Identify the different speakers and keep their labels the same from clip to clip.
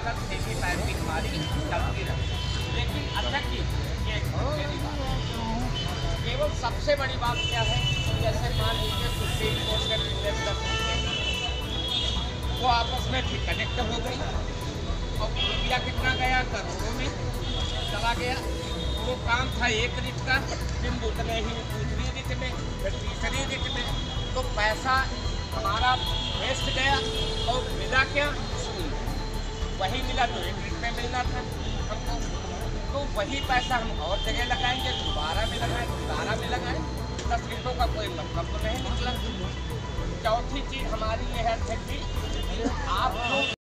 Speaker 1: लागत खेती पैरवी हमारी चलती रही। लेकिन अध्यक्ष जी, ये मेरी बात केवल सबसे बड़ी बात क्या है, जैसे मान लीजिए सुप्रीम कोर्ट के निर्देश वो आपस में फिर कनेक्ट हो गई और रुपया कितना गया, करोड़ों में चला गया। वो काम था एक रिट का, फिर उतने ही दूसरी रिट में, फिर तीसरी रिट में, तो पैसा हमारा वेस्ट गया और मिला क्या, वही मिला जो एक रिट में मिलना था हमको। तो वही पैसा हम और जगह लगाएंगे, दोबारा में लगाए 10 रिटों का कोई मतलब तो नहीं निकला। चौथी चीज हमारी ये है कि आप लोग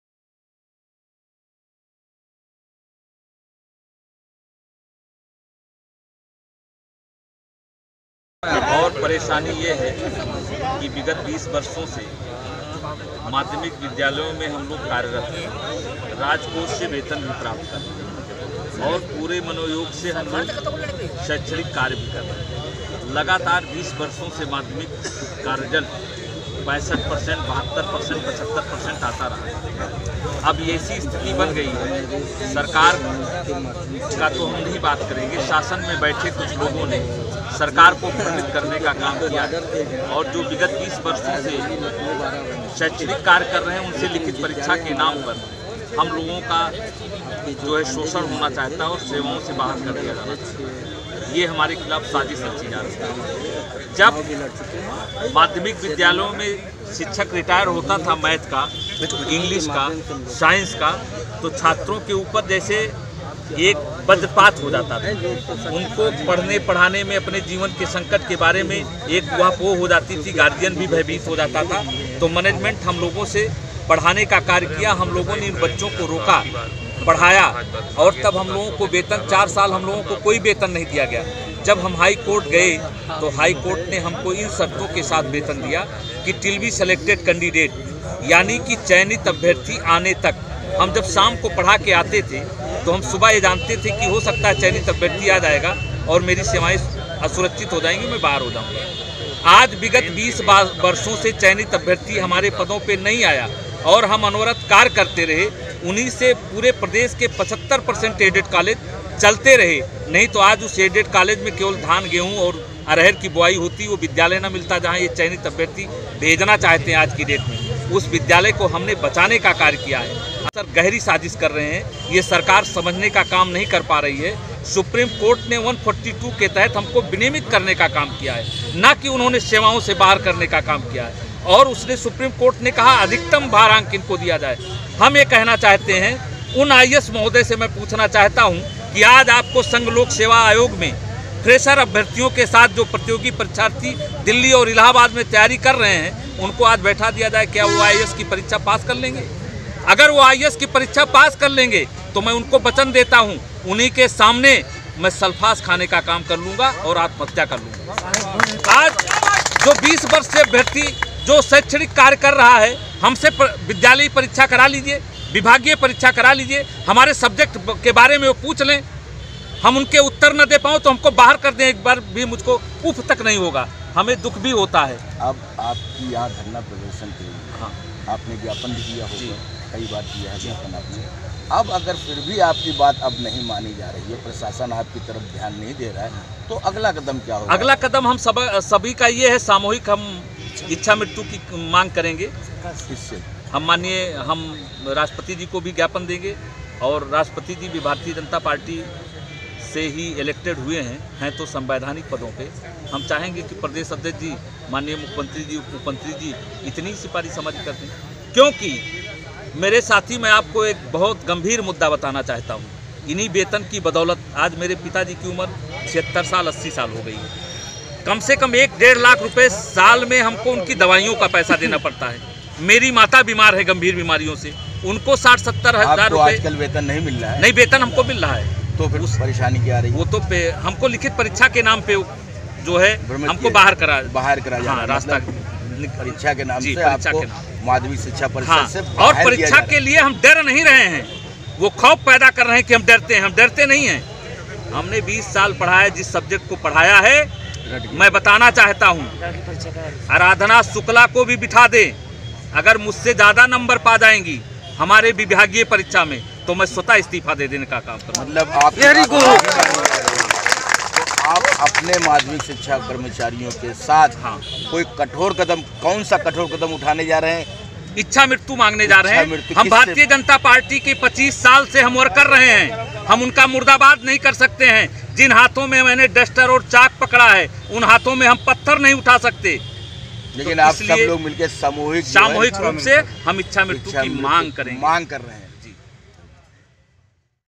Speaker 2: और परेशानी ये है कि विगत 20 वर्षों से माध्यमिक विद्यालयों में हम लोग कार्यरत हैं, राजकोष से वेतन भी प्राप्त कर रहे हैं और पूरे मनोयोग से हम लोग शैक्षणिक कार्य भी कर रहे हैं। लगातार 20 वर्षों से माध्यमिक का रिजल्ट 65%, 72%, 75% आता रहा। अब ऐसी स्थिति बन गई है, सरकार का तो हम नहीं बात करेंगे, शासन में बैठे कुछ लोगों ने सरकार को भ्रमित करने का काम किया है और जो विगत 20 वर्षों से शैक्षणिक कार्य कर रहे हैं उनसे लिखित परीक्षा के नाम पर हम लोगों का जो है शोषण होना चाहता है और सेवाओं से बाहर कर दिया जाना चाहता है। ये हमारे खिलाफ साजिश रची जा रही है। जब माध्यमिक विद्यालयों में शिक्षक रिटायर होता था मैथ का, इंग्लिश का, साइंस का, तो छात्रों के ऊपर जैसे एक वज्रपात हो जाता था। उनको पढ़ने पढ़ाने में अपने जीवन के संकट के बारे में एक ऊहापोह हो जाती थी, गार्जियन भी भयभीत हो जाता था। तो मैनेजमेंट हम लोगों से पढ़ाने का कार्य किया, हम लोगों ने इन बच्चों को रोका, पढ़ाया और तब हम लोगों को वेतन 4 साल हम लोगों को कोई वेतन नहीं दिया गया। जब हम हाई कोर्ट गए तो हाई कोर्ट ने हमको इन शर्तों के साथ वेतन दिया कि टिल बी सेलेक्टेड कैंडिडेट, यानी कि चयनित अभ्यर्थी आने तक। हम जब शाम को पढ़ा के आते थे तो हम सुबह ये जानते थे कि हो सकता है चयनित अभ्यर्थी आ जाएगा और मेरी सेवाएं असुरक्षित हो जाएंगी, मैं बाहर हो जाऊंगा। आज विगत 20 वर्षों से चयनित अभ्यर्थी हमारे पदों पे नहीं आया और हम अनवरत कार्य करते रहे। उन्हीं से पूरे प्रदेश के 75% एडेड कॉलेज चलते रहे, नहीं तो आज उस एडेड कॉलेज में केवल धान, गेहूं और अरहर की बुआई होती, वो विद्यालय न मिलता जहां ये चयनित अभ्यर्थी भेजना चाहते हैं आज की डेट में। उस विद्यालय को हमने बचाने का कार्य किया है। सर गहरी साजिश कर रहे हैं, ये सरकार समझने का काम नहीं कर पा रही है। सुप्रीम कोर्ट ने 142 के तहत हमको विनियमित करने का काम किया है, ना कि उन्होंने सेवाओं से बाहर करने का काम किया है। और उसने सुप्रीम कोर्ट ने कहा अधिकतम भारांक इनको दिया जाए। हम ये कहना चाहते हैं, उन IAS महोदय से मैं पूछना चाहता हूं कि आज आपको संघ लोक सेवा आयोग में फ्रेशर अभ्यर्थियों के साथ जो प्रतियोगी परीक्षार्थी दिल्ली और इलाहाबाद में तैयारी कर रहे हैं उनको आज बैठा दिया जाए, क्या वो IAS की परीक्षा पास कर लेंगे? अगर वो IAS की परीक्षा पास कर लेंगे तो मैं उनको वचन देता हूं, उन्हीं के सामने मैं सल्फास खाने का काम कर लूँगा और आत्महत्या कर लूँगा। आज जो 20 वर्ष से अभ्यर्थी जो शैक्षणिक कार्य कर रहा है, हमसे विद्यालयी परीक्षा करा लीजिए, विभागीय परीक्षा करा लीजिए, हमारे सब्जेक्ट के बारे में वो पूछ लें, हम उनके उत्तर न दे पाऊँ तो हमको बाहर कर दें, एक बार भी मुझको उफ तक नहीं होगा, हमें दुख भी होता है।
Speaker 3: अब आपकी यहाँ धरना प्रदर्शन के लिए
Speaker 2: हाँ
Speaker 3: आपने ज्ञापन भी दिया होगा, कई बार दिया है ज्ञापन आपने। अब अगर फिर भी आपकी बात अब नहीं मानी जा रही है, प्रशासन आपकी तरफ ध्यान नहीं दे रहा है, तो अगला कदम क्या होगा?
Speaker 2: अगला कदम हम सभी का ये है, सामूहिक हम इच्छा मृत्यु की मांग करेंगे।
Speaker 3: इससे
Speaker 2: हम राष्ट्रपति जी को भी ज्ञापन देंगे और राष्ट्रपति जी भी भारतीय जनता पार्टी से ही इलेक्टेड हुए हैं तो संवैधानिक पदों पे। हम चाहेंगे कि प्रदेश अध्यक्ष जी, माननीय मुख्यमंत्री जी, उप मुख्यमंत्री जी इतनी सिफारिश समझ कर दें। क्योंकि मेरे साथी, मैं आपको एक बहुत गंभीर मुद्दा बताना चाहता हूँ। इन्हीं वेतन की बदौलत आज मेरे पिताजी की उम्र 76 साल 80 साल हो गई है। कम से कम 1-1.5 लाख रुपए साल में हमको उनकी दवाइयों का पैसा देना पड़ता है। मेरी माता बीमार है गंभीर बीमारियों से, उनको 60-70 हज़ार रुपये।
Speaker 3: आजकल वेतन नहीं मिल रहा है?
Speaker 2: नहीं, वेतन हमको मिल रहा है।
Speaker 3: तो फिर उस परेशानी क्या आ रही है?
Speaker 2: वो तो हमको लिखित परीक्षा के नाम पे जो है हमको बाहर करा
Speaker 3: हाँ,
Speaker 2: रास्ता
Speaker 3: परीक्षा के नाम से आपको माध्यमिक शिक्षा परिषद से
Speaker 2: और परीक्षा के लिए हम डर नहीं रहे हैं, वो खौफ पैदा कर रहे हैं कि हम डरते हैं। हम डरते नहीं हैं। हमने 20 साल पढ़ाया, जिस सब्जेक्ट को पढ़ाया है, मैं बताना चाहता हूँ, आराधना शुक्ला को भी बिठा दे, अगर मुझसे ज़्यादा नंबर पा जाएंगी, हमारे विभागीय परीक्षा में, तो मैं स्वतः इस्तीफा दे देने का काम करूँगा।
Speaker 3: मतलब आप अपने माध्यमिक शिक्षा कर्मचारियों के साथ कोई कठोर कदम, कौन सा कठोर कदम उठाने जा रहे हैं?
Speaker 2: इच्छा मृत्यु मांगने जा रहे हैं। हम भारतीय जनता पार्टी के 25 साल से हम वर्क कर रहे हैं, हम उनका मुर्दाबाद नहीं कर सकते हैं। जिन हाथों में मैंने डस्टर और चाक पकड़ा है, उन हाथों में हम पत्थर नहीं उठा सकते।
Speaker 3: लेकिन आप सब लोग मिलकर सामूहिक
Speaker 2: रूप से हम इच्छा मृत्यु की मांग करेंगे,
Speaker 3: मांग कर रहे हैं।